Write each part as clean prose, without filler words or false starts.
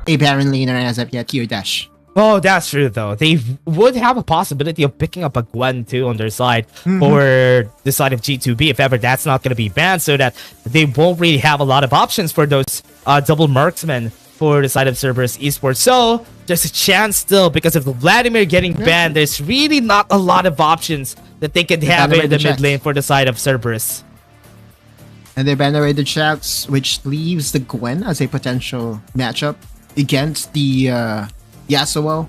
a Baron laner as of yet here, Dash. Oh, that's true though. They would have a possibility of picking up a Gwen too on their side for the side of G2B if ever that's not going to be banned, so that they won't really have a lot of options for those double marksmen for the side of Cerberus Esports. So there's a chance still, because of Vladimir getting banned, there's really not a lot of options that they could have in the mid lane for the side of Cerberus. And they banned away the Jax, which leaves the Gwen as a potential matchup against the Yasuo.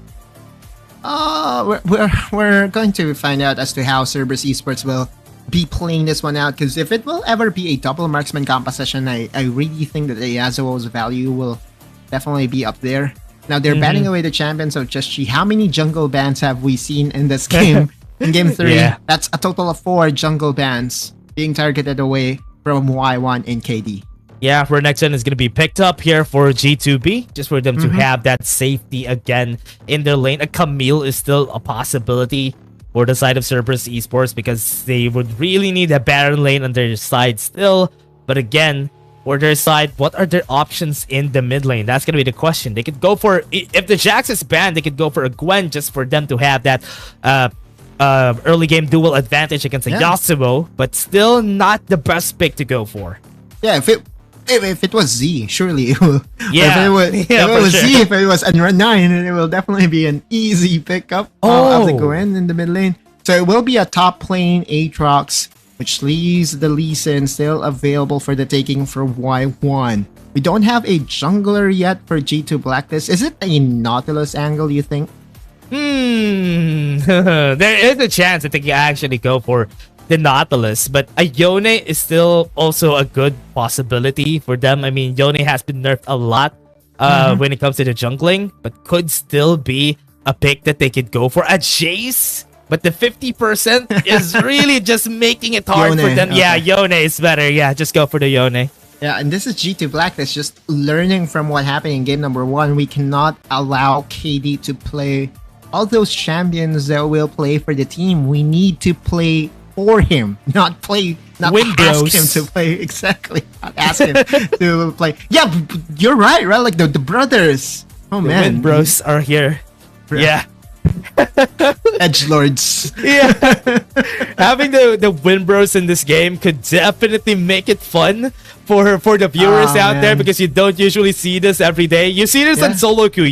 We're going to find out as to how Cerberus Esports will be playing this one out, because if it will ever be a double marksman composition, I really think that the Yasuo's value will definitely be up there. Now they're banning away the champions of Just Chi. How many jungle bans have we seen in this game? In game 3, that's a total of 4 jungle bans being targeted away from Y1 and KD. Yeah, for next gen is going to be picked up here for G2B, just for them to have that safety again in their lane. A Camille is still a possibility for the side of Cerberus Esports, because they would really need a Baron lane on their side still. But again, for their side, what are their options in the mid lane? That's going to be the question. They could go for, if the Jax is banned, they could go for a Gwen just for them to have that early game duel advantage against a Yasuo, but still not the best pick to go for. Yeah, if it was Z, surely it will. Yeah, if it was Z, if it was N9, it will definitely be an easy pickup of the Gwen in the mid lane. So it will be a top lane Aatrox, which leaves the Lee Sin still available for the taking for Y1. We don't have a jungler yet for G2 Blacklist. Is it a Nautilus angle, you think? There is a chance that they can actually go for the Nautilus, but a Yone is still also a good possibility for them. I mean, Yone has been nerfed a lot when it comes to the jungling, but could still be a pick that they could go for. A Jace, but the 50% is really just making it hard for them. Okay. Yeah, Yone is better. Yeah, just go for the Yone. Yeah, and this is G2 Blacklist just learning from what happened in game number 1. We cannot allow KD to play all those champions that will play for the team. We need to play for him, not ask him to play. Exactly, not ask him to play. Yeah, you're right? Like the brothers. Oh the man, Bros are here. Yeah. Edgelords. Yeah. Having the Winbros in this game could definitely make it fun for the viewers out there, because you don't usually see this every day. You see this on solo queue,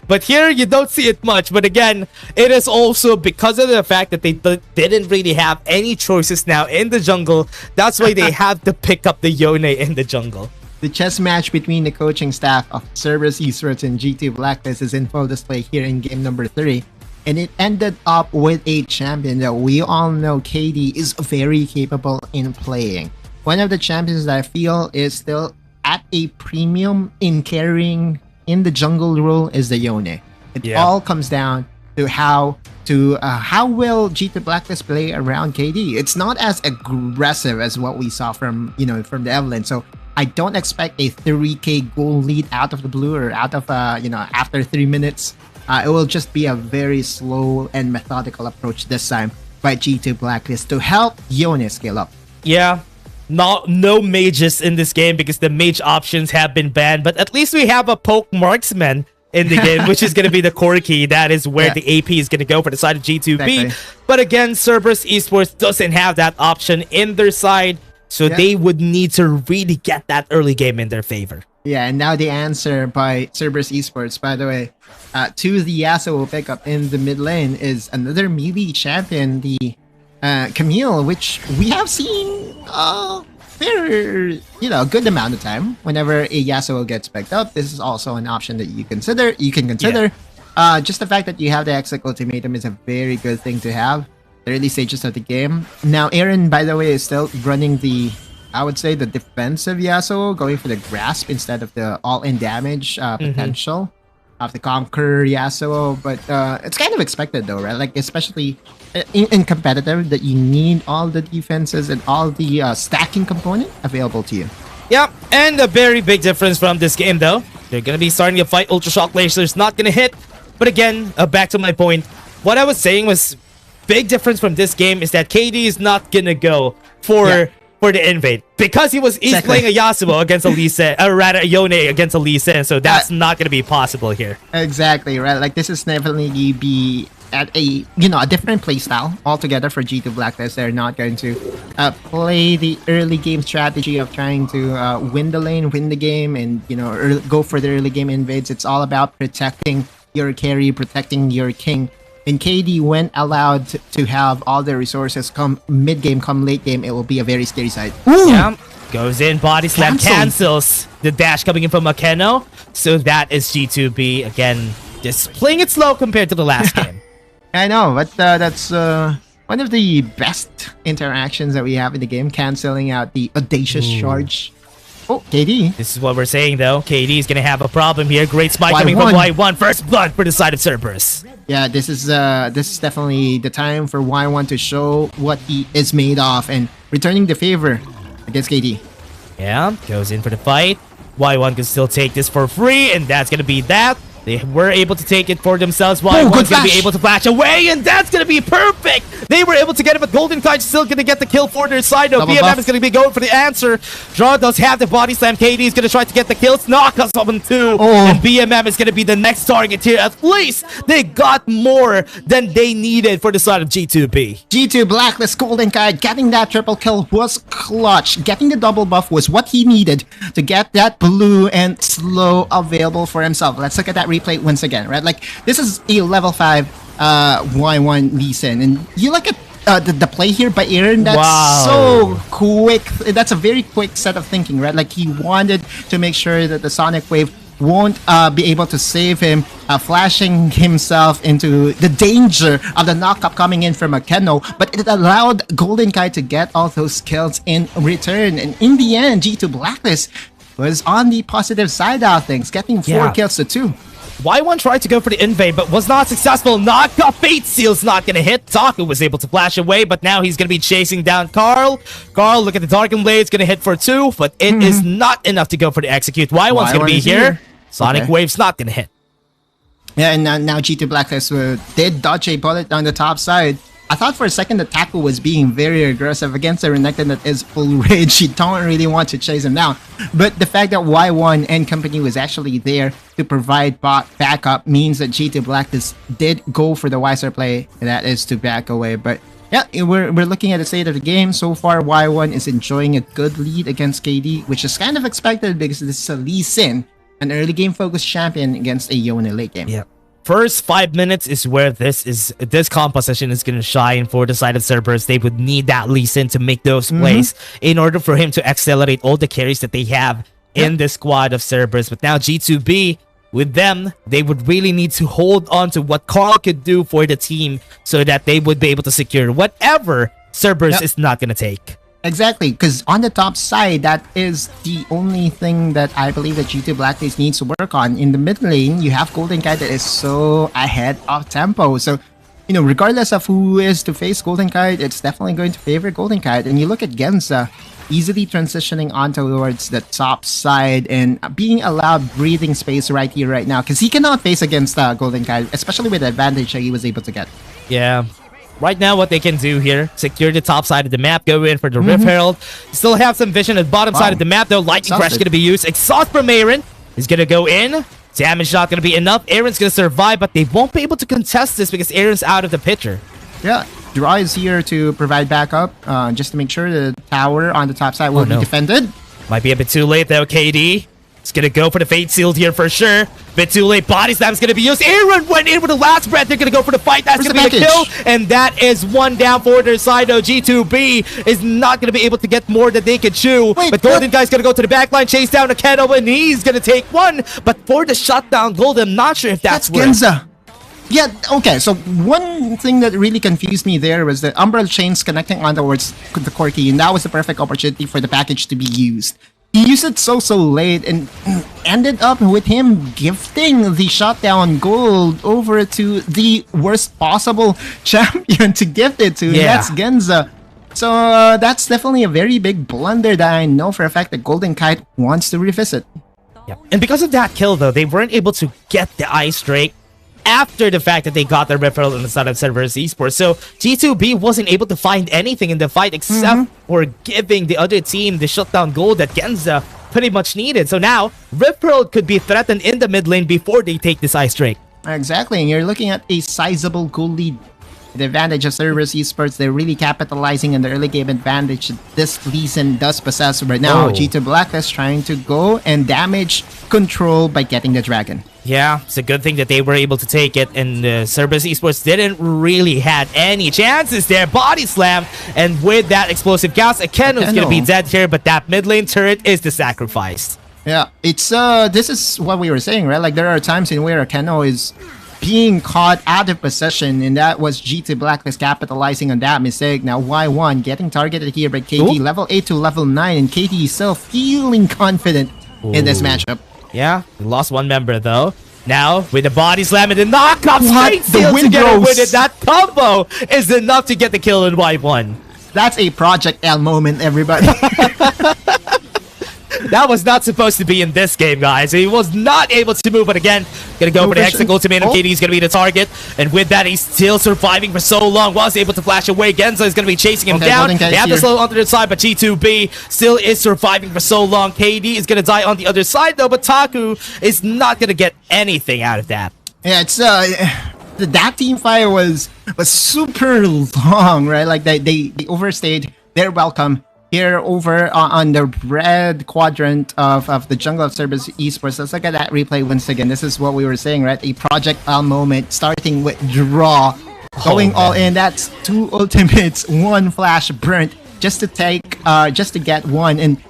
but here you don't see it much. But again, it is also because of the fact that they didn't really have any choices now in the jungle. That's why they have to pick up the Yone in the jungle. The chess match between the coaching staff of Cerberus Esports and G2 Blacklist is in full display here in game number 3. And it ended up with a champion that we all know KD is very capable in playing. One of the champions that I feel is still at a premium in carrying in the jungle role is the Yone. It all comes down to how will G2 Blacklist play around KD. It's not as aggressive as what we saw from the Evelyn. So I don't expect a 3k goal lead out of the blue or out of after 3 minutes. It will just be a very slow and methodical approach this time by G2 Blacklist to help Yone scale up. Yeah, no mages in this game because the mage options have been banned, but at least we have a poke marksman in the game, which is going to be the core key. That is where the AP is going to go for the side of G2B. Exactly. But again, Cerberus Esports doesn't have that option in their side, so they would need to really get that early game in their favor. Yeah, and now the answer by Cerberus Esports, by the way, to the Yasuo pickup in the mid lane is another melee champion, the Camille, which we have seen fair, good amount of time. Whenever a Yasuo gets picked up, this is also an option that you can consider. Just the fact that you have the Exec Ultimatum is a very good thing to have. The early stages of the game. Now, Aaron, by the way, is still running the, I would say, the defensive Yasuo, going for the grasp instead of the all-in damage potential of the Conqueror Yasuo. But it's kind of expected though, right? Like, especially in competitive, that you need all the defenses and all the stacking component available to you. Yeah, and a very big difference from this game though. They're going to be starting to fight Ultra Shock Lasers, not going to hit. But again, back to my point, what I was saying was, big difference from this game is that KD is not going to go for for the invade because he's playing a Yasuo against a Lee Sin, or rather a Yone against a Lee Sin, so that's not gonna be possible here. Exactly, right? Like this is definitely be at a a different play style altogether for G2 Blacklist. They're not going to play the early game strategy of trying to win the lane, win the game, and go for the early game invades. It's all about protecting your carry, protecting your king. And KD, when allowed to have all the resources come mid game, come late game, it will be a very scary sight. Ooh. Yeah, goes in, body slam, cancels the dash coming in from Akeno. So that is G2B again, just playing it slow compared to the last game. I know, but that's one of the best interactions that we have in the game, canceling out the audacious charge. Oh, KD. This is what we're saying, though. KD is going to have a problem here. Great spike coming from Y1. First blood for the side of Cerberus. Yeah, this is definitely the time for Y1 to show what he is made of and returning the favor against KD. Yeah, goes in for the fight. Y1 can still take this for free, and that's going to be that. They were able to take it for themselves. Y1's going to be able to flash away, and that's going to be perfect. They were able to get it, but Golden Kite's still going to get the kill for their side. Though BMM is going to be going for the answer. Draw does have the body slam. KD is going to try to get the kills. Knock us on too. And BMM is going to be the next target here. At least they got more than they needed for the side of G2B. G2 Blacklist Golden Kite getting that triple kill was clutch. Getting the double buff was what he needed to get that blue and slow available for himself. Let's look at that replay once again, right? Like this is a level 5 Y1 Lee Sin, and you look at the play here by Aaron. That's so quick. That's a very quick set of thinking, right? Like he wanted to make sure that the Sonic Wave won't be able to save him, flashing himself into the danger of the knockup coming in from Akeno, but it allowed Golden Kite to get all those kills in return, and in the end G2 Blacklist was on the positive side of things, getting 4 kills to 2. Y1 tried to go for the invade, but was not successful. Knockup Fate Seal's not going to hit. Taku was able to flash away, but now he's going to be chasing down Carl. Carl, look at the Darkened Blade's going to hit for 2, but it is not enough to go for the execute. Y1's going to be here. Sonic Wave's not going to hit. Yeah, and now G2 Blacklist did dodge a bullet on the top side. I thought for a second that Taku was being very aggressive against a Renekton that is full rage. You don't really want to chase him down. But the fact that Y1 and company was actually there to provide backup means that G2 Blacklist did go for the wiser play, and that is to back away. But yeah, we're looking at the state of the game. So far, Y1 is enjoying a good lead against KD, which is kind of expected because this is a Lee Sin, an early game focused champion against a Yone late game. Yeah. First 5 minutes is where this composition is going to shine for the side of Cerberus. They would need that Lee Sin to make those plays in order for him to accelerate all the carries that they have in the squad of Cerberus. But now G2B, with them, they would really need to hold on to what Carl could do for the team so that they would be able to secure whatever Cerberus is not going to take. Exactly, because on the top side, that is the only thing that I believe that G2 Blacklist needs to work on. In the mid lane, you have Golden Kite that is so ahead of tempo. So, regardless of who is to face Golden Kite, it's definitely going to favor Golden Kite. And you look at Genza, easily transitioning on towards the top side and being allowed breathing space right here, right now, because he cannot face against Golden Kite, especially with the advantage that he was able to get. Yeah. Right now, what they can do here, secure the top side of the map, go in for the Rift Herald. Still have some vision at the bottom side of the map, though. Lightning Crash is going to be used. Exhaust from Aaron is going to go in. Damage not going to be enough. Aaron's going to survive, but they won't be able to contest this because Aaron's out of the picture. Yeah, Draw is here to provide backup, just to make sure the tower on the top side will be defended. Might be a bit too late, though, KD. It's gonna go for the Fate Sealed here for sure. Bit too late. Body Slam's gonna be used. Aaron went in with the last breath. They're gonna go for the fight. That's gonna be a kill. And that is one down for their side. Though G2B is not gonna be able to get more than they can chew. But Golden Guy's gonna go to the backline, chase down Akeno, and he's gonna take one. But for the shutdown, Golden, I'm not sure if that's Genza. Yeah, okay, so one thing that really confused me there was the Umbral chains connecting on towards the Corki, and that was the perfect opportunity for the package to be used. He used it so late and ended up with him gifting the shutdown gold over to the worst possible champion to gift it to. Yeah. That's Genza. So that's definitely a very big blunder that I know for a fact that Golden Kite wants to revisit. Yeah. And because of that kill, though, they weren't able to get the Ice Drake after the fact that they got their referral on the side of Cerberus Esports. So G2B wasn't able to find anything in the fight except for giving the other team the shutdown goal that Genza pretty much needed. So now Referral could be threatened in the mid lane before they take this Ice Drake. Exactly, and you're looking at a sizable goal lead. The advantage of Cerberus Esports, they're really capitalizing on the early game advantage this Lee Sin does possess right now. G2 Blacklist trying to go and damage control by getting the dragon. Yeah, it's a good thing that they were able to take it, and Cerberus Esports didn't really had any chances there. Body slam, and with that explosive cast, Akeno's gonna be dead here, but that mid lane turret is the sacrifice. Yeah, it's this is what we were saying, right? Like there are times in where Akeno is being caught out of possession, and that was G2 Blacklist capitalizing on that mistake. Now Y1 getting targeted here by KD, level 8 to level 9, and KD is still feeling confident in this matchup. Yeah, we lost one member though. Now, with the body slam and the knockup straight The seal together Windrose. with it, that combo is enough to get the kill in Y1. That's a Project L moment, everybody. That was not supposed to be in this game, guys. He was not able to move, but again, gonna go for the exit ultimatum. KD's gonna be the target, and with that, he's still surviving for so long. Was able to flash away. Genza is gonna be chasing him down. They have to slow onto the side, but G2B still is surviving for so long. KD is gonna die on the other side, though, but Taku is not gonna get anything out of that. Yeah, it's that team fight was super long, right? Like they overstayed their welcome here over on the red quadrant of the jungle of Cerberus Esports. Let's look at that replay once again. This is what we were saying, right? A Project L moment, starting with draw, going all in. That's 2 ultimates, 1 flash burnt, just to take, just to get one. And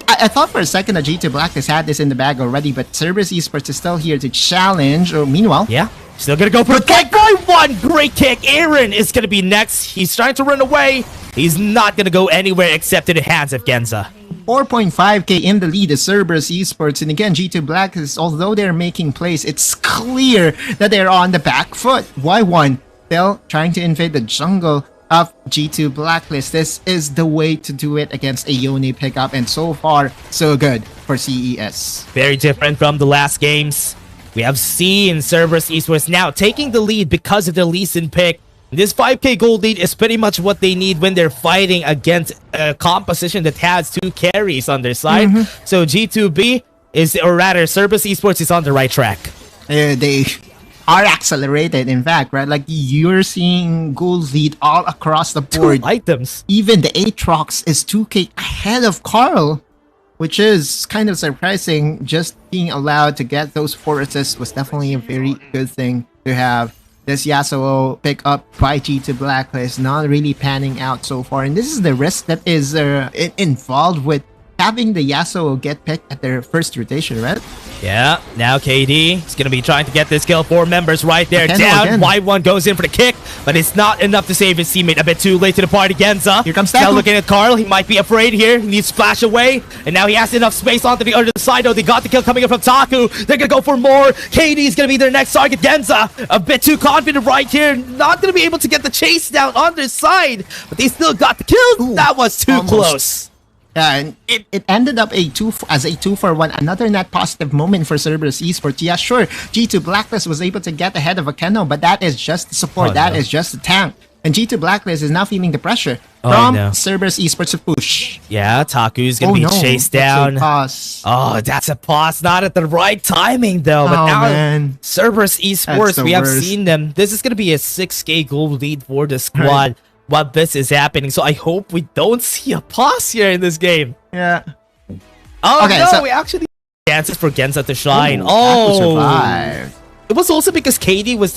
I thought for a second that G2 Blacklist had this in the bag already, but Cerberus Esports is still here to challenge. Or meanwhile, yeah, still gonna go for the kick. One great kick. Aaron is gonna be next. He's trying to run away. He's not gonna go anywhere except to the hands of Genza. 4.5k in the lead is Cerberus Esports, and again, G2 Blacklist, although they're making plays, it's clear that they're on the back foot. Y1 still trying to invade the jungle of G2 Blacklist. This is the way to do it against a Yone pickup, and so far, so good for CES. Very different from the last games. We have seen Cerberus Esports now taking the lead because of the Lee Sin pick. This 5k gold lead is pretty much what they need when they're fighting against a composition that has 2 carries on their side. So G2B is, or rather, Cerberus Esports is on the right track. They are accelerated, in fact, right? Like you're seeing gold lead all across the board. 2 items. Even the Aatrox is 2k ahead of Carl, which is kind of surprising. Just being allowed to get those 4 assists was definitely a very good thing to have. This Yasuo pick up by G2 Blacklist not really panning out so far, and this is the risk that is involved with having the Yasuo get picked at their first rotation, right? Yeah, now KD is going to be trying to get this kill. 4 members right there down. Y1 goes in for the kick, but it's not enough to save his teammate. A bit too late to the party. Genza. Here comes now Taku. looking at Carl. He might be afraid here. He needs to splash away, and now he has enough space onto the other side. Though they got the kill coming in from Taku. They're going to go for more. KD is going to be their next target. Genza, a bit too confident right here. Not going to be able to get the chase down on their side, but they still got the kill. Ooh, that was too close. And it ended up as a 2-for-1. Another net positive moment for Cerberus Esports. Yeah, sure, G2 Blacklist was able to get ahead of Akeno, but that is just the support. That is just the tank. And G2 Blacklist is now feeling the pressure from Cerberus Esports to push. Yeah, Taku's gonna be chased down. That's that's a pause. Not at the right timing though. But now Cerberus Esports, we have seen them. This is gonna be a 6k gold lead for the squad. While this is happening, so I hope we don't see a pause here in this game. Yeah. Oh okay, no, we actually chances for Genza to shine. It was also because KD was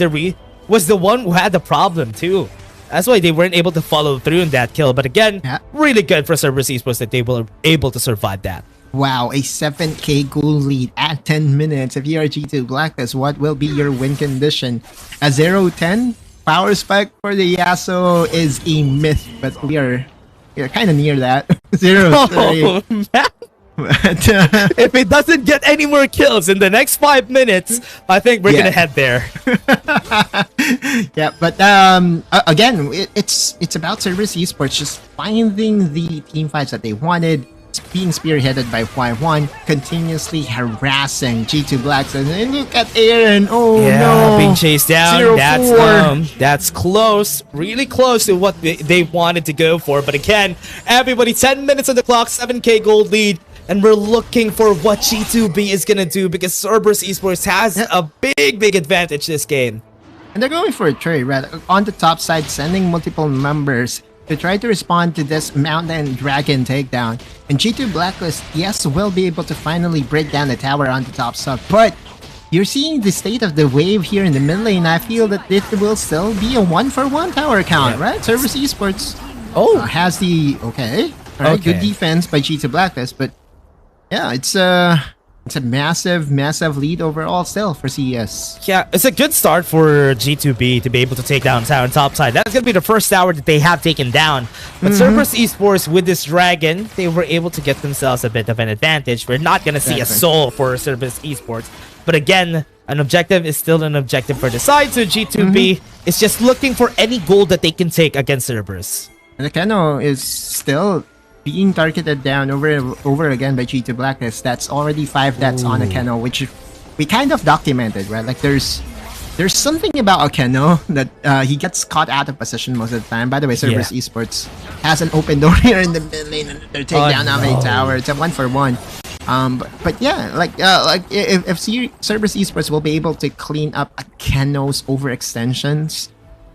the one who had the problem too. That's why they weren't able to follow through in that kill. But again, really good for Cerberus Esports that they were able to survive that. Wow, a 7k goal lead at 10 minutes. If you are G2 Blacklist, what will be your win condition? A 0-10? Power spike for the Yasuo is a myth, but we are kind of near that. 0-3. But, if it doesn't get any more kills in the next 5 minutes, I think we're gonna head there. Yeah, but again, it's about Cerberus Esports just finding the team fights that they wanted, being spearheaded by Y1, continuously harassing G2 Blacks. And look at Aaron. Oh no, being chased down. 0-4. That's close, really close to what they wanted to go for. But again, everybody, 10 minutes on the clock, 7k gold lead. And we're looking for what G2B is gonna do, because Cerberus Esports has a big advantage this game. And they're going for a trade, right? On the top side, sending multiple members to try to respond to this Mountain Dragon takedown. And G2 Blacklist, yes, will be able to finally break down the tower on the top sub. But you're seeing the state of the wave here in the mid lane. I feel that it will still be a 1-for-1 tower count, right? Cerberus Esports has the... Okay. All right, good defense by G2 Blacklist, but yeah, it's a massive lead overall still for CES. Yeah, it's a good start for G2B to be able to take down tower on top side. That's going to be the first tower that they have taken down. But Cerberus Esports, with this dragon, they were able to get themselves a bit of an advantage. We're not going to see a soul for Cerberus Esports. But again, an objective is still an objective for the side. So G2B is just looking for any gold that they can take against Cerberus. And the Keno is still being targeted down over again by G2 Blacklist. That's already 5 deaths on a Keno, which we kind of documented, right? Like there's something about a Keno that he gets caught out of position most of the time. By the way, Cerberus Esports has an open door here in the mid lane, and they're taking down a tower. It's a 1-for-1. But yeah, like if Cerberus Esports will be able to clean up a Keno's overextensions,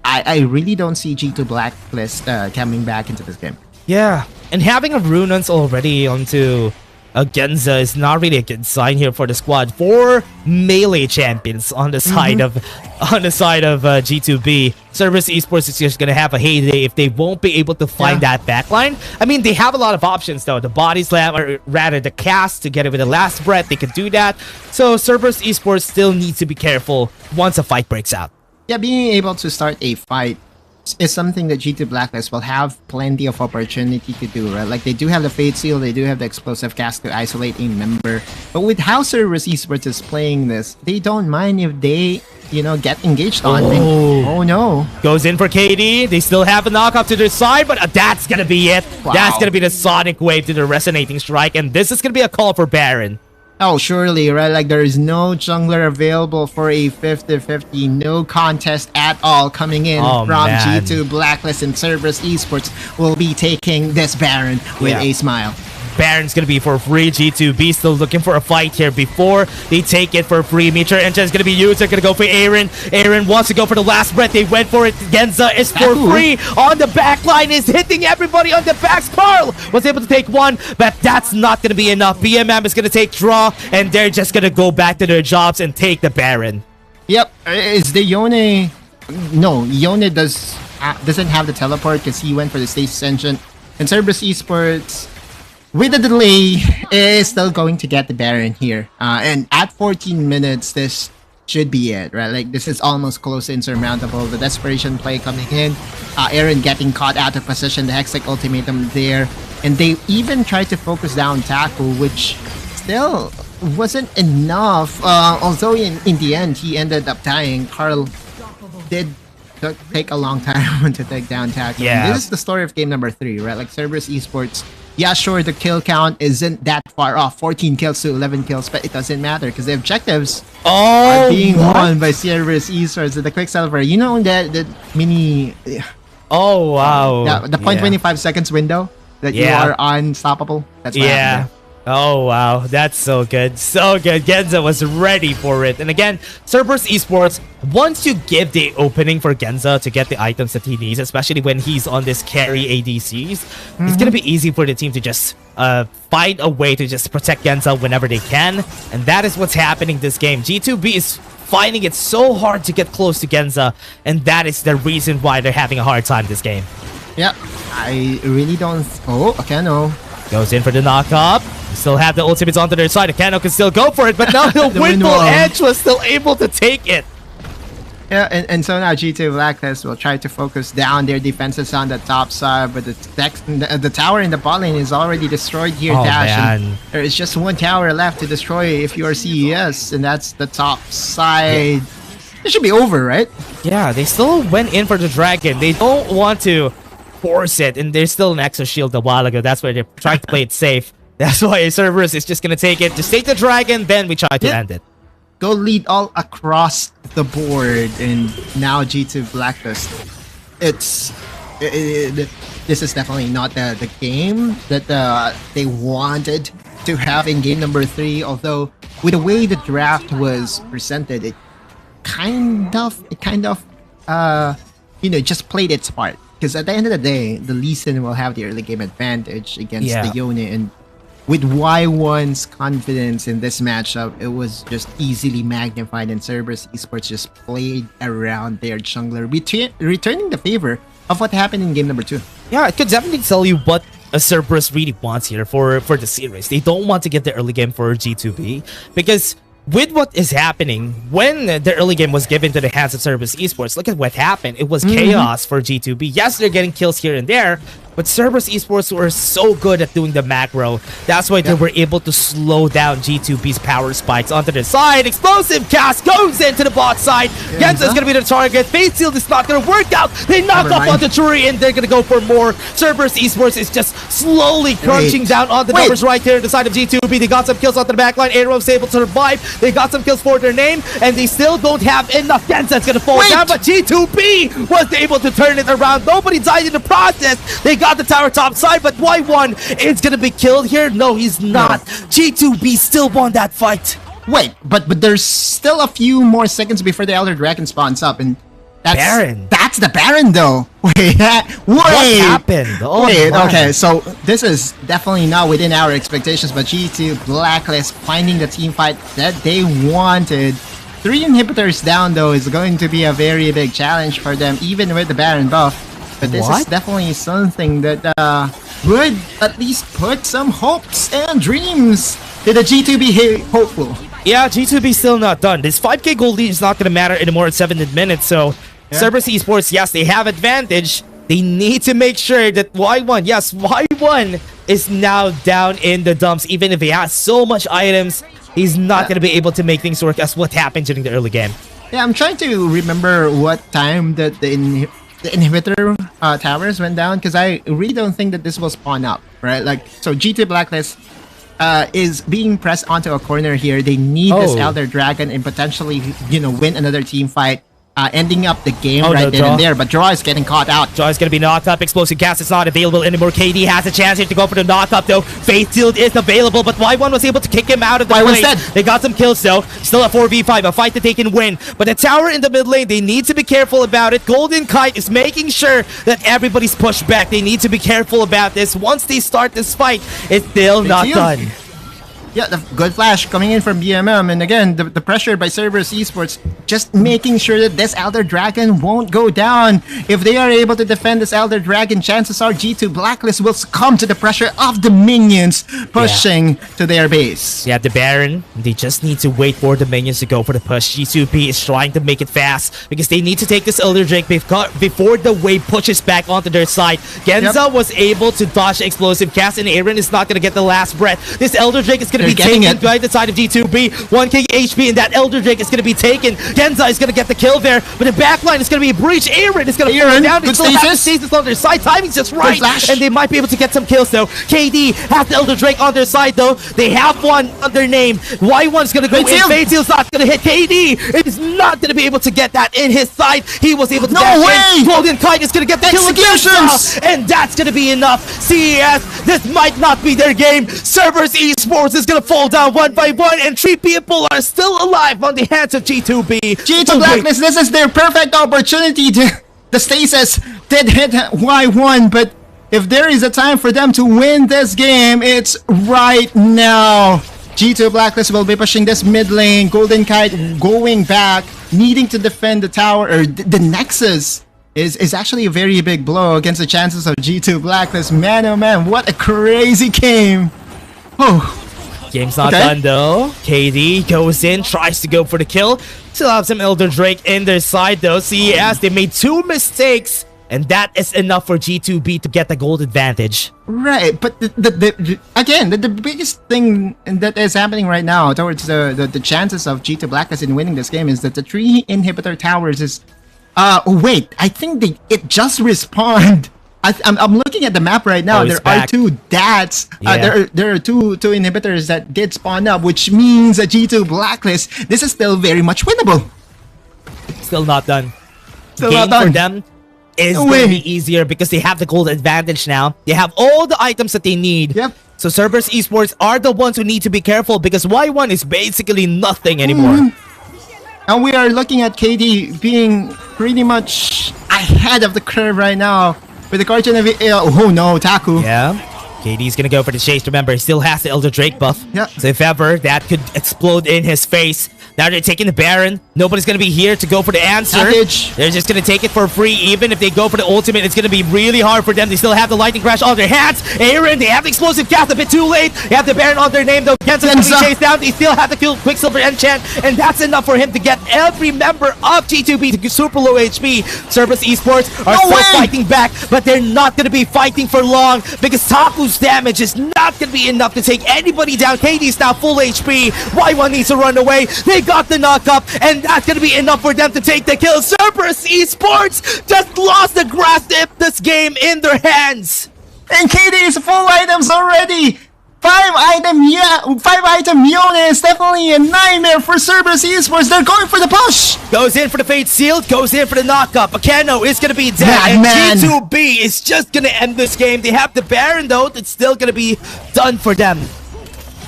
I really don't see G2 Blacklist coming back into this game. Yeah, and having a Runans already onto a Genza is not really a good sign here for the squad. 4 melee champions on the side of G2B. Cerberus Esports is just gonna have a heyday if they won't be able to find that backline. I mean, they have a lot of options though. The body slam, or rather the cast together with the last breath, they can do that. So Cerberus Esports still needs to be careful once a fight breaks out. Yeah, being able to start a fight is something that G2 Blacklist will have plenty of opportunity to do, right? Like they do have the Fate Seal, they do have the explosive cast to isolate a member. But with how Cerberus Esports is playing this, they don't mind if they, get engaged on. Oh no. Goes in for KD. They still have a knockoff to their side, but that's gonna be it. Wow. That's gonna be the Sonic Wave to the Resonating Strike, and this is gonna be a call for Baron. Oh, surely, right? Like, there is no jungler available for a 50-50, no contest at all coming in from G2 Blacklist, and Cerberus Esports will be taking this Baron with a smile. Baron's gonna be for free. G2B still looking for a fight here before they take it for free. Meteor Engine is gonna be used. They're gonna go for Aaron. Aaron wants to go for the last breath. They went for it. Genza is for free on the back line, is hitting everybody on the backs. Carl was able to take one, but that's not gonna be enough. BMM is gonna take draw, and they're just gonna go back to their jobs and take the Baron. Yep, is the Yone... No, Yone doesn't have the teleport because he went for the Stasis Engine. And Cerberus Esports, with a delay, is still going to get the Baron here. And at 14 minutes, this should be it, right? Like, this is almost close to insurmountable. The desperation play coming in. Aaron getting caught out of position. The Hextech ultimatum there. And they even tried to focus down Taku, which still wasn't enough. Although in the end, he ended up dying. Carl did take a long time to take down Taku. Yeah. This is the story of game number 3, right? Like, Cerberus Esports, yeah, sure, the kill count isn't that far off. 14 kills to 11 kills, but it doesn't matter because the objectives are being won by Cerberus Esports. The quick silver, the mini... Oh, wow. The 0.25 seconds window that you are unstoppable. That's what happened there. Oh, wow. That's so good. So good. Genza was ready for it. And again, Cerberus Esports wants to give the opening for Genza to get the items that he needs, especially when he's on this carry ADCs. It's going to be easy for the team to just find a way to just protect Genza whenever they can. And that is what's happening this game. G2B is finding it so hard to get close to Genza, and that is the reason why they're having a hard time this game. Yeah, I really don't... Oh, Akeno goes in for the knock-up. Still have the ultimates onto their side. Akeno can still go for it, but now the Windfall Edge was still able to take it. Yeah, and so now G2 Blacklist will try to focus down their defenses on the top side, but the tower in the bot lane is already destroyed here, Dash. And there is just one tower left to destroy if you are CES, and that's the top side. It should be over, right? Yeah, they still went in for the dragon. They don't want to force it, and there's still an extra shield a while ago. That's why they're trying to play it safe. That's why Cerberus is just gonna take it. Just take the dragon, then we try to end it. Go lead all across the board, and now G2 Blacklist. This is definitely not the game that they wanted to have in game number 3. Although with the way the draft was presented, it kind of just played its part. Because at the end of the day, the Lee Sin will have the early game advantage against the Yone, and with Y1's confidence in this matchup, it was just easily magnified, and Cerberus Esports just played around their jungler, returning the favor of what happened in game number 2. Yeah, it could definitely tell you what a Cerberus really wants here for the series. They don't want to get the early game for G2B, because with what is happening, when the early game was given to the hands of Cerberus Esports, look at what happened. It was chaos for G2B. Yes, they're getting kills here and there, but Cerberus Esports were so good at doing the macro. That's why they were able to slow down G2B's power spikes onto their side. Explosive cast goes into the bot side. Genza is going to be the target. Face Shield is not going to work out. They knock off onto Churi, and they're going to go for more. Cerberus Esports is just slowly crunching down on the numbers right here on the side of G2B. They got some kills onto the backline. Arrow's able to survive. They got some kills for their name, and they still don't have enough. Genza's going to fall down, but G2B was able to turn it around. Nobody died in the process. They got the tower top side, but Y1 is gonna be killed here. No, he's not. G2B still won that fight. Wait, but there's still a few more seconds before the Elder Dragon spawns up, and that's Baron. That's the Baron, though. Wait, what happened? Oh, wait, okay, so this is definitely not within our expectations, but G2 Blacklist finding the team fight that they wanted. 3 inhibitors down, though, is going to be a very big challenge for them, even with the Baron buff. But this is definitely something that would at least put some hopes and dreams to the G2B hopeful. Yeah, G2B still not done. This 5k gold lead is not going to matter anymore at 7 minutes. So Cerberus Esports, yes, they have advantage. They need to make sure that Y1, yes, Y1 is now down in the dumps. Even if he has so much items, he's not going to be able to make things work as what happened during the early game. Yeah, I'm trying to remember what time that the inhibitor towers went down, because I really don't think that this will spawn up, right? Like, so G2 Blacklist is being pressed onto a corner here. They need this Elder Dragon and potentially, win another team fight. Ending up the game then and there, but Draw is getting caught out. Draw is going to be knocked up. Explosive cast is not available anymore. KD has a chance here to go for the knock-up, though. Faith Shield is available, but Y1 was able to kick him out of the place. They got some kills, though. Still a 4v5, a fight that they can win. But the tower in the mid lane, they need to be careful about it. Golden Kite is making sure that everybody's pushed back. They need to be careful about this. Once they start this fight, it's still not done. Yeah, the good flash coming in from BMM, and again, the pressure by Cerberus Esports, just making sure that this Elder Dragon won't go down. If they are able to defend this Elder Dragon, chances are G2 Blacklist will succumb to the pressure of the minions pushing to their base. Yeah, the Baron, they just need to wait for the minions to go for the push. G2B is trying to make it fast because they need to take this Elder Drake before the wave pushes back onto their side. Genza was able to dodge the explosive cast, and Aaron is not going to get the last breath. This Elder Drake is going to be taken by the side of G2B. 1k HP, and that Elder Drake is going to be taken. Genza is going to get the kill there, but the backline is going to be a breach. Aaron is going to fall down. They still have stasis on their side. Timing's just right, and they might be able to get some kills, though. KD has the Elder Drake on their side, though. They have one on their name. Y1's going to go in. Fateseal's not going to hit KD. Is not going to be able to get that in his side. He was able to dash in. Golden Kite is going to get the kill against, and that's going to be enough. CES, this might not be their game. Cerberus Esports is going to fall down 1 by 1, and 3 people are still alive on the hands of G2B. G2 Blacklist, this is their perfect opportunity to... The stasis did hit Y1, but if there is a time for them to win this game, it's right now. G2 Blacklist will be pushing this mid lane. Golden Kite going back, needing to defend the tower, or the Nexus. Is actually a very big blow against the chances of G2 Blacklist. Man, oh man, what a crazy game. Oh. Game's not done, though. KD goes in, tries to go for the kill. Still have some Elder Drake in their side, though. CES, they made 2 mistakes, and that is enough for G2B to get the gold advantage. Right, but the biggest thing that is happening right now towards the chances of G2 Blacklist in winning this game is that the 3 inhibitor towers is... wait, I think it just respawned I'm looking at the map right now. Oh, There back. are two DATs. There are two inhibitors that did spawn up, which means a G2 blacklist. This is still very much winnable. Still not done. Still Game not done. for them is going to be easier because they have the gold advantage now. They have all the items that they need. Yep. So Cerberus Esports are the ones who need to be careful because Y1 is basically nothing anymore. And we are looking at KD being pretty much ahead of the curve right now with the Guardian of oh no, Taku. Yeah. KD's gonna go for the chase. Remember, he still has the Elder Drake buff. Yeah. So if ever that could explode in his face. Now they're taking the Baron. Nobody's gonna be here to go for the answer. Package. They're just gonna take it for free. Even if they go for the ultimate, it's gonna be really hard for them. They still have the Lightning Crash on their hands. Aaron, they have the Explosive Cast a bit too late. They have the Baron on their name though. Genza's gonna be chased down. They still have to kill Quicksilver Enchant, and that's enough for him to get every member of G2B to super low HP. Cerberus Esports are still fighting back, but they're not gonna be fighting for long because Taku's damage is not gonna be enough to take anybody down. KD's now full HP. Y1 needs to run away. They got the knock up, and that's gonna be enough for them to take the kill. Cerberus Esports just lost the grasp of this game in their hands. And KD is full items already. 5-item Yone is definitely a nightmare for Cerberus Esports. They're going for the push. Goes in for the Fate Seal, goes in for the knockup. Akeno is gonna be dead, Man. and G2B is just gonna end this game. They have the Baron though, it's still gonna be done for them.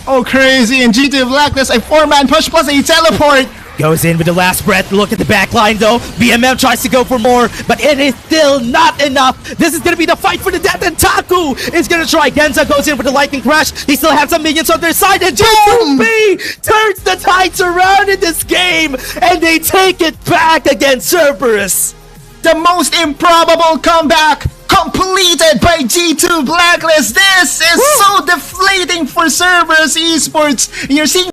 Oh, crazy. And G2 Blacklist, a 4-man push plus a teleport. Goes in with the last breath. Look at the back line though. BMM tries to go for more, but it is still not enough. This is going to be the fight for the death, and Taku is going to try. Genza goes in for the Lightning Crash. He still has some minions on their side, and G2B turns the tides around in this game, and they take it back against Cerberus. The most improbable comeback completed by G2 Blacklist. This is so deflating for Cerberus Esports. You're seeing